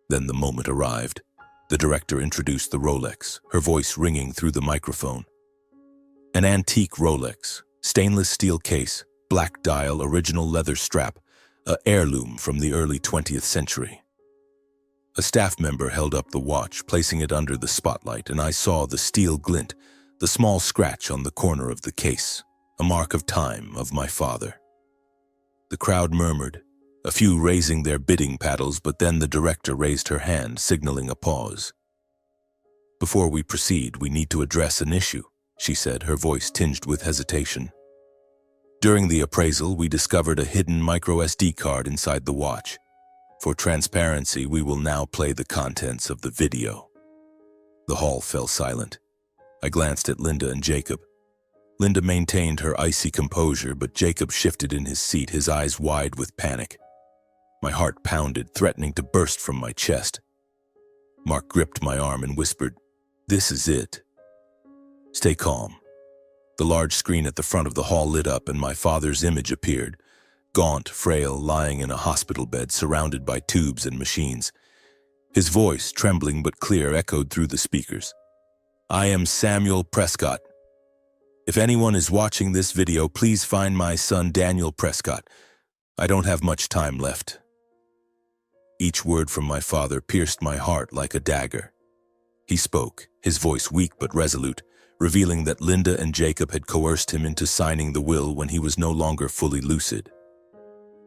S1: Then the moment arrived. The director introduced the Rolex, her voice ringing through the microphone. An antique Rolex, stainless steel case, black dial, original leather strap, an heirloom from the early 20th century. A staff member held up the watch, placing it under the spotlight, and I saw the steel glint, the small scratch on the corner of the case, a mark of time of my father. The crowd murmured, a few raising their bidding paddles, but then the director raised her hand, signaling a pause. "Before we proceed, we need to address an issue," she said, her voice tinged with hesitation. "During the appraisal, we discovered a hidden micro SD card inside the watch. For transparency, we will now play the contents of the video." The hall fell silent. I glanced at Linda and Jacob. Linda maintained her icy composure, but Jacob shifted in his seat, his eyes wide with panic. My heart pounded, threatening to burst from my chest. Mark gripped my arm and whispered, "This is it. Stay calm." The large screen at the front of the hall lit up and my father's image appeared, gaunt, frail, lying in a hospital bed surrounded by tubes and machines. His voice, trembling but clear, echoed through the speakers. "I am Samuel Prescott. If anyone is watching this video, please find my son Daniel Prescott. I don't have much time left." Each word from my father pierced my heart like a dagger. He spoke, his voice weak but resolute, revealing that Linda and Jacob had coerced him into signing the will when he was no longer fully lucid.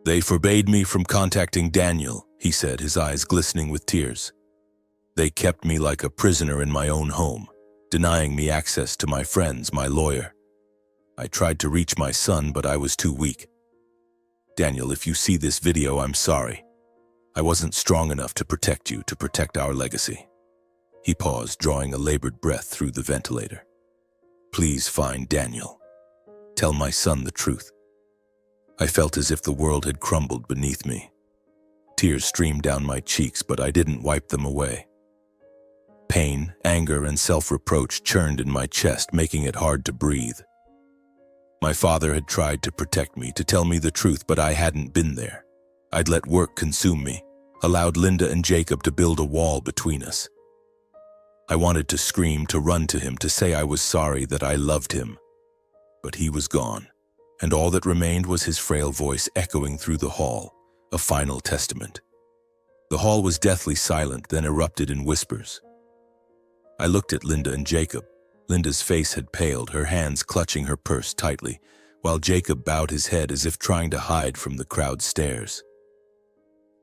S1: "They forbade me from contacting Daniel," he said, his eyes glistening with tears. "They kept me like a prisoner in my own home, denying me access to my friends, my lawyer. I tried to reach my son, but I was too weak. Daniel, if you see this video, I'm sorry. I wasn't strong enough to protect you, to protect our legacy." He paused, drawing a labored breath through the ventilator. Please find Daniel. Tell my son the truth. I felt as if the world had crumbled beneath me. Tears streamed down my cheeks, but I didn't wipe them away. Pain, anger, and self-reproach churned in my chest, making it hard to breathe. My father had tried to protect me, to tell me the truth, but I hadn't been there. I'd let work consume me, allowed Linda and Jacob to build a wall between us. I wanted to scream, to run to him, to say I was sorry, that I loved him. But he was gone, and all that remained was his frail voice echoing through the hall, a final testament. The hall was deathly silent, then erupted in whispers. I looked at Linda and Jacob. Linda's face had paled, her hands clutching her purse tightly, while Jacob bowed his head as if trying to hide from the crowd's stares.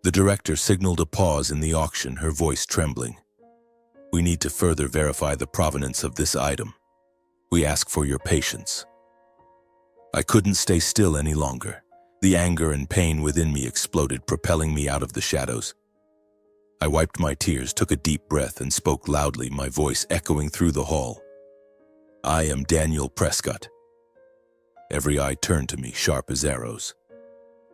S1: The director signaled a pause in the auction, her voice trembling. We need to further verify the provenance of this item. We ask for your patience. I couldn't stay still any longer. The anger and pain within me exploded, propelling me out of the shadows. I wiped my tears, took a deep breath, and spoke loudly, my voice echoing through the hall. I am Daniel Prescott. Every eye turned to me, sharp as arrows.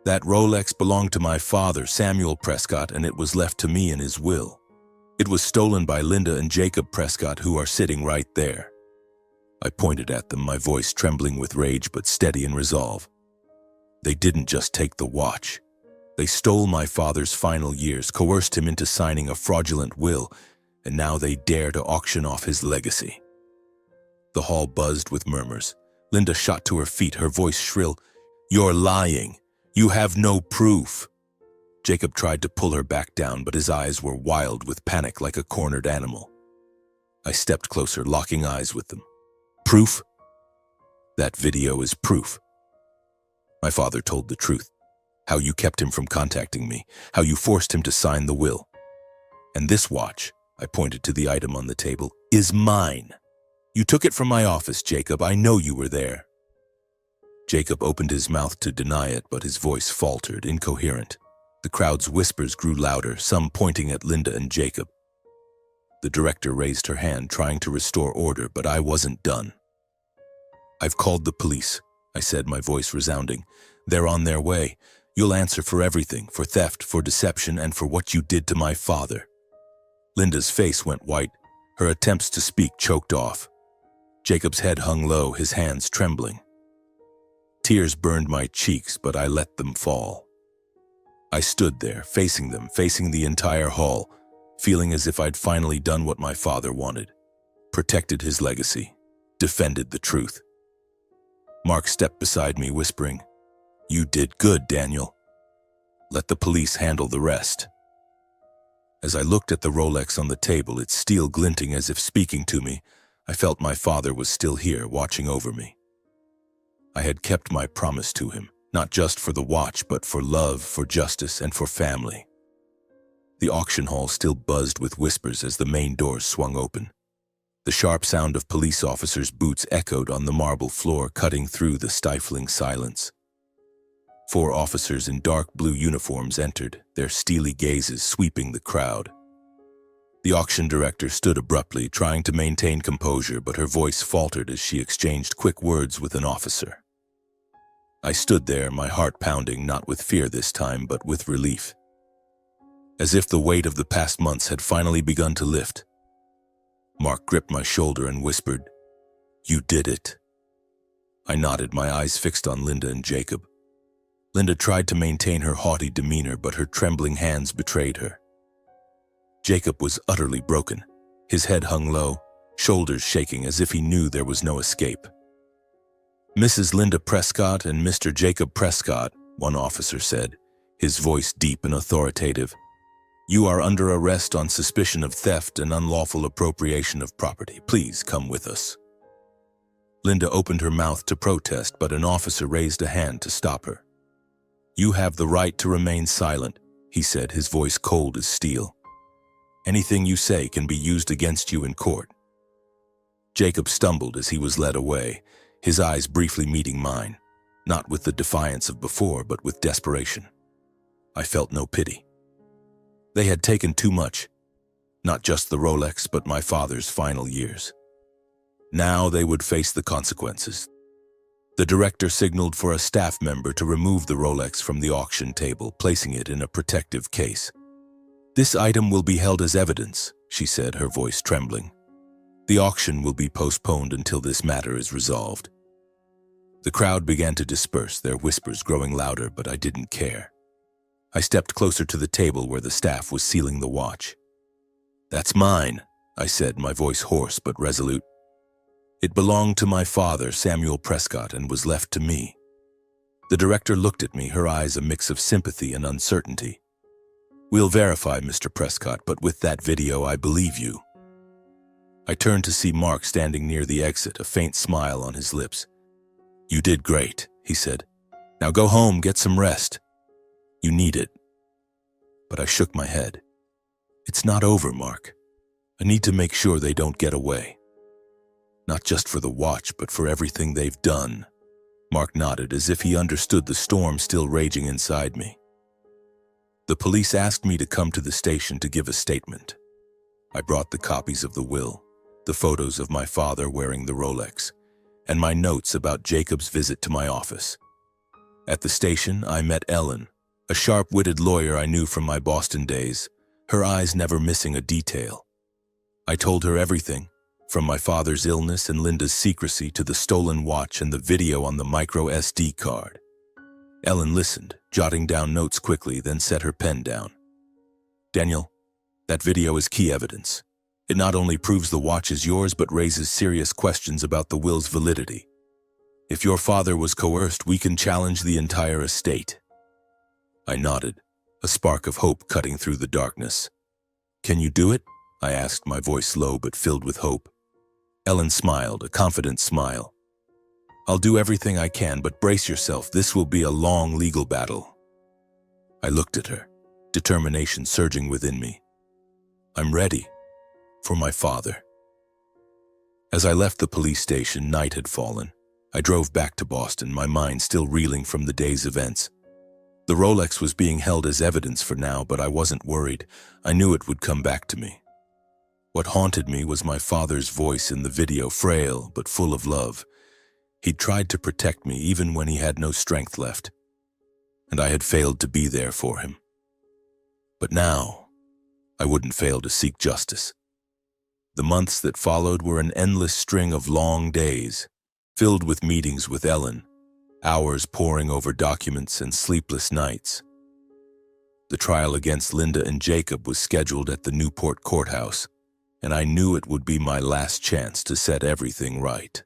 S1: That Rolex belonged to my father, Samuel Prescott, and it was left to me in his will. It was stolen by Linda and Jacob Prescott, who are sitting right there. I pointed at them, my voice trembling with rage but steady in resolve. They didn't just take the watch. They stole my father's final years, coerced him into signing a fraudulent will, and now they dare to auction off his legacy. The hall buzzed with murmurs. Linda shot to her feet, her voice shrill. You're lying. You have no proof. Jacob tried to pull her back down, but his eyes were wild with panic like a cornered animal. I stepped closer, locking eyes with them. Proof? That video is proof. My father told the truth. How you kept him from contacting me, how you forced him to sign the will. And this watch, I pointed to the item on the table, is mine. You took it from my office, Jacob. I know you were there. Jacob opened his mouth to deny it, but his voice faltered, incoherent. The crowd's whispers grew louder, some pointing at Linda and Jacob. The director raised her hand, trying to restore order, but I wasn't done. I've called the police, I said, my voice resounding. They're on their way. You'll answer for everything, for theft, for deception, and for what you did to my father. Linda's face went white, her attempts to speak choked off. Jacob's head hung low, his hands trembling. Tears burned my cheeks, but I let them fall. I stood there, facing them, facing the entire hall, feeling as if I'd finally done what my father wanted, protected his legacy, defended the truth. Mark stepped beside me, whispering, You did good, Daniel. Let the police handle the rest. As I looked at the Rolex on the table, its steel glinting as if speaking to me, I felt my father was still here, watching over me. I had kept my promise to him, not just for the watch, but for love, for justice, and for family. The auction hall still buzzed with whispers as the main doors swung open. The sharp sound of police officers' boots echoed on the marble floor, cutting through the stifling silence. 4 officers in dark blue uniforms entered, their steely gazes sweeping the crowd. The auction director stood abruptly, trying to maintain composure, but her voice faltered as she exchanged quick words with an officer. I stood there, my heart pounding, not with fear this time, but with relief. As if the weight of the past months had finally begun to lift. Mark gripped my shoulder and whispered, You did it. I nodded, my eyes fixed on Linda and Jacob. Linda tried to maintain her haughty demeanor, but her trembling hands betrayed her. Jacob was utterly broken. His head hung low, shoulders shaking as if he knew there was no escape. Mrs. Linda Prescott and Mr. Jacob Prescott, one officer said, his voice deep and authoritative. You are under arrest on suspicion of theft and unlawful appropriation of property. Please come with us. Linda opened her mouth to protest, but an officer raised a hand to stop her. You have the right to remain silent, he said, his voice cold as steel. Anything you say can be used against you in court. Jacob stumbled as he was led away, his eyes briefly meeting mine, not with the defiance of before, but with desperation. I felt no pity. They had taken too much. Not just the Rolex, but my father's final years. Now they would face the consequences. The director signaled for a staff member to remove the Rolex from the auction table, placing it in a protective case. "This item will be held as evidence," she said, her voice trembling. "The auction will be postponed until this matter is resolved." The crowd began to disperse, their whispers growing louder, but I didn't care. I stepped closer to the table where the staff was sealing the watch. "That's mine," I said, my voice hoarse but resolute. "It belonged to my father, Samuel Prescott, and was left to me." The director looked at me, her eyes a mix of sympathy and uncertainty. "We'll verify, Mr. Prescott, but with that video, I believe you." I turned to see Mark standing near the exit, a faint smile on his lips. "You did great," he said. "Now go home, get some rest. You need it." But I shook my head. "It's not over, Mark. I need to make sure they don't get away. Not just for the watch, but for everything they've done." Mark nodded as if he understood the storm still raging inside me. "The police asked me to come to the station to give a statement. I brought the copies of the will, the photos of my father wearing the Rolex, and my notes about Jacob's visit to my office. At the station, I met Ellen, a sharp-witted lawyer I knew from my Boston days, her eyes never missing a detail. I told her everything, from my father's illness and Linda's secrecy to the stolen watch and the video on the micro SD card. Ellen listened, jotting down notes quickly, then set her pen down. "Daniel, that video is key evidence. It not only proves the watch is yours, but raises serious questions about the will's validity. If your father was coerced, we can challenge the entire estate." I nodded, a spark of hope cutting through the darkness. "Can you do it?" I asked, my voice low but filled with hope. Ellen smiled, a confident smile. "I'll do everything I can, but brace yourself, this will be a long legal battle." I looked at her, determination surging within me. "I'm ready. For my father." As I left the police station, night had fallen. I drove back to Boston, my mind still reeling from the day's events. The Rolex was being held as evidence for now, but I wasn't worried. I knew it would come back to me. What haunted me was my father's voice in the video, frail but full of love. He'd tried to protect me even when he had no strength left, and I had failed to be there for him. But now, I wouldn't fail to seek justice. The months that followed were an endless string of long days, filled with meetings with Ellen, hours poring over documents and sleepless nights. The trial against Linda and Jacob was scheduled at the Newport courthouse, and I knew it would be my last chance to set everything right.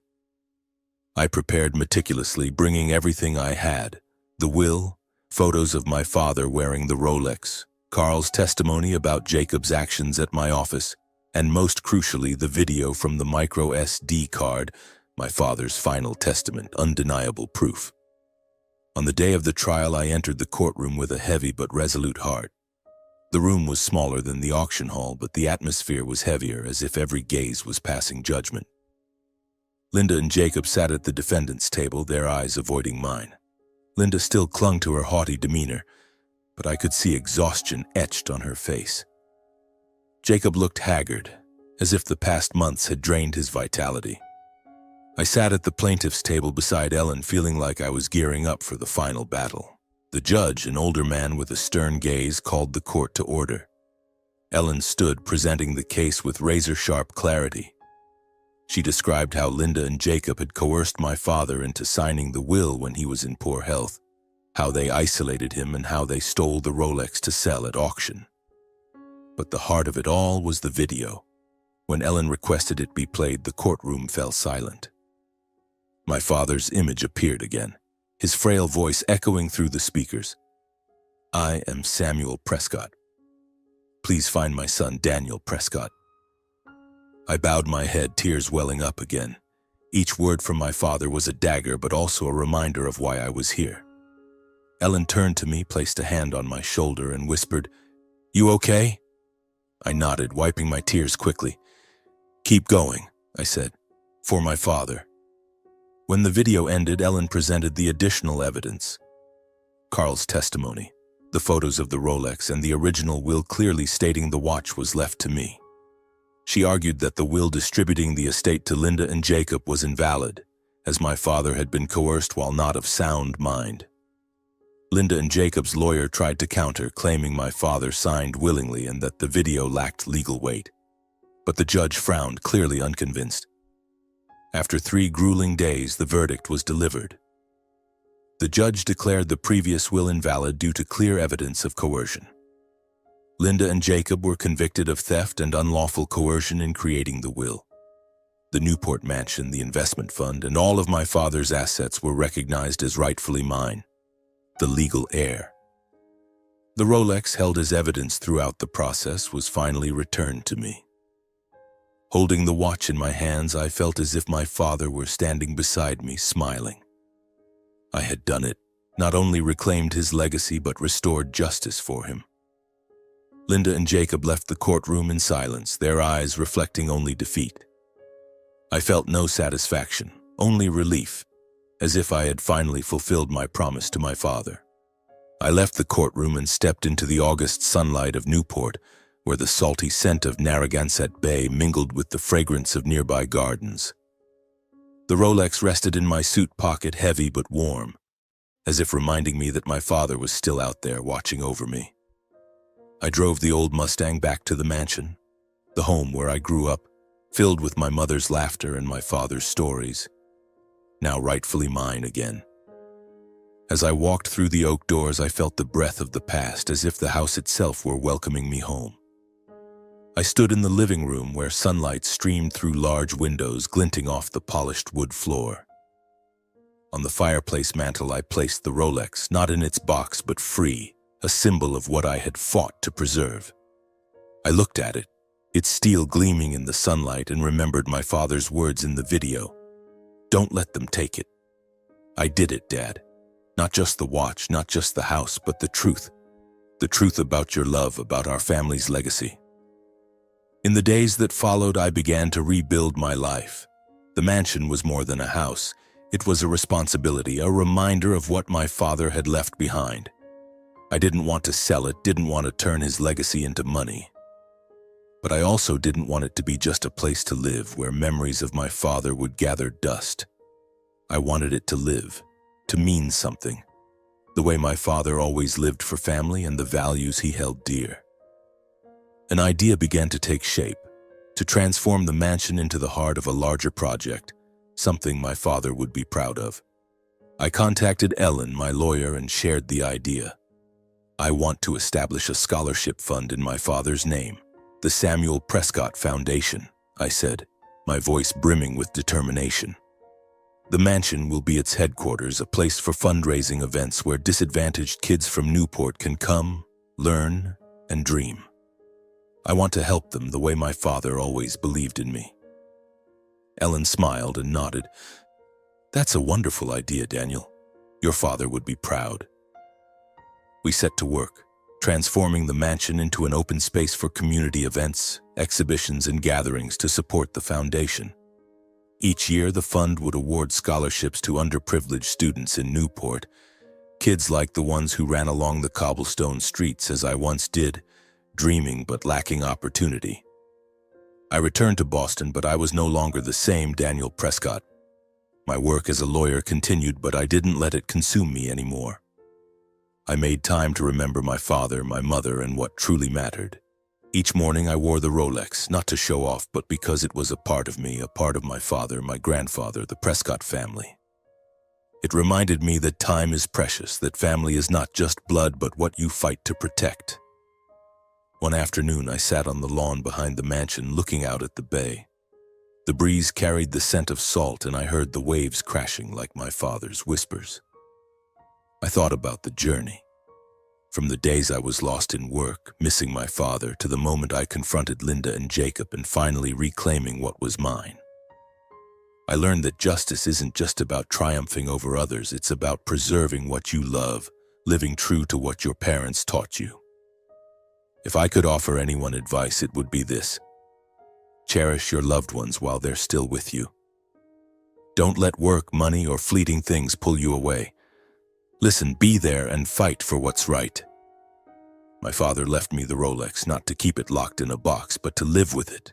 S1: I prepared meticulously, bringing everything I had: the will, photos of my father wearing the Rolex, Carl's testimony about Jacob's actions at my office, and most crucially, the video from the micro SD card, my father's final testament, undeniable proof. On the day of the trial, I entered the courtroom with a heavy but resolute heart. The room was smaller than the auction hall, but the atmosphere was heavier, as if every gaze was passing judgment. Linda and Jacob sat at the defendant's table, their eyes avoiding mine. Linda still clung to her haughty demeanor, but I could see exhaustion etched on her face. Jacob looked haggard, as if the past months had drained his vitality. I sat at the plaintiff's table beside Ellen, feeling like I was gearing up for the final battle. The judge, an older man with a stern gaze, called the court to order. Ellen stood, presenting the case with razor-sharp clarity. She described how Linda and Jacob had coerced my father into signing the will when he was in poor health, how they isolated him, and how they stole the Rolex to sell at auction. But the heart of it all was the video. When Ellen requested it be played, the courtroom fell silent. My father's image appeared again, his frail voice echoing through the speakers. "I am Samuel Prescott. Please find my son, Daniel Prescott." I bowed my head, tears welling up again. Each word from my father was a dagger, but also a reminder of why I was here. Ellen turned to me, placed a hand on my shoulder, and whispered, "You okay?" I nodded, wiping my tears quickly. "Keep going," I said, "for my father." When the video ended, Ellen presented the additional evidence. Carl's testimony, the photos of the Rolex, and the original will clearly stating the watch was left to me. She argued that the will distributing the estate to Linda and Jacob was invalid, as my father had been coerced while not of sound mind. Linda and Jacob's lawyer tried to counter, claiming my father signed willingly and that the video lacked legal weight. But the judge frowned, clearly unconvinced. After 3 grueling days, the verdict was delivered. The judge declared the previous will invalid due to clear evidence of coercion. Linda and Jacob were convicted of theft and unlawful coercion in creating the will. The Newport mansion, the investment fund, and all of my father's assets were recognized as rightfully mine, the legal heir. The Rolex, held as evidence throughout the process, was finally returned to me. Holding the watch in my hands, I felt as if my father were standing beside me, smiling. I had done it, not only reclaimed his legacy but restored justice for him. Linda and Jacob left the courtroom in silence, their eyes reflecting only defeat. I felt no satisfaction, only relief, as if I had finally fulfilled my promise to my father. I left the courtroom and stepped into the August sunlight of Newport, where the salty scent of Narragansett Bay mingled with the fragrance of nearby gardens. The Rolex rested in my suit pocket, heavy but warm, as if reminding me that my father was still out there watching over me. I drove the old Mustang back to the mansion, the home where I grew up, filled with my mother's laughter and my father's stories, now rightfully mine again. As I walked through the oak doors, I felt the breath of the past, as if the house itself were welcoming me home. I stood in the living room where sunlight streamed through large windows, glinting off the polished wood floor. On the fireplace mantel, I placed the Rolex, not in its box but free, a symbol of what I had fought to preserve. I looked at it, its steel gleaming in the sunlight, and remembered my father's words in the video. Don't let them take it. I did it, Dad. Not just the watch, not just the house, but the truth. The truth about your love, about our family's legacy. In the days that followed, I began to rebuild my life. The mansion was more than a house. It was a responsibility, a reminder of what my father had left behind. I didn't want to sell it, didn't want to turn his legacy into money. But I also didn't want it to be just a place to live where memories of my father would gather dust. I wanted it to live, to mean something, the way my father always lived for family and the values he held dear. An idea began to take shape, to transform the mansion into the heart of a larger project, something my father would be proud of. I contacted Ellen, my lawyer, and shared the idea. I want to establish a scholarship fund in my father's name, the Samuel Prescott Foundation, I said, my voice brimming with determination. The mansion will be its headquarters, a place for fundraising events where disadvantaged kids from Newport can come, learn, and dream. I want to help them the way my father always believed in me. Ellen smiled and nodded. That's a wonderful idea, Daniel. Your father would be proud. We set to work, transforming the mansion into an open space for community events, exhibitions, and gatherings to support the foundation. Each year, the fund would award scholarships to underprivileged students in Newport, kids like the ones who ran along the cobblestone streets as I once did, dreaming but lacking opportunity. I returned to Boston, but I was no longer the same Daniel Prescott. My work as a lawyer continued, but I didn't let it consume me anymore. I made time to remember my father, my mother, and what truly mattered. Each morning I wore the Rolex, not to show off, but because it was a part of me, a part of my father, my grandfather, the Prescott family. It reminded me that time is precious, that family is not just blood, but what you fight to protect. One afternoon, I sat on the lawn behind the mansion, looking out at the bay. The breeze carried the scent of salt, and I heard the waves crashing like my father's whispers. I thought about the journey. From the days I was lost in work, missing my father, to the moment I confronted Linda and Jacob and finally reclaiming what was mine. I learned that justice isn't just about triumphing over others, it's about preserving what you love, living true to what your parents taught you. If I could offer anyone advice, it would be this. Cherish your loved ones while they're still with you. Don't let work, money, or fleeting things pull you away. Listen, be there and fight for what's right. My father left me the Rolex, not to keep it locked in a box, but to live with it,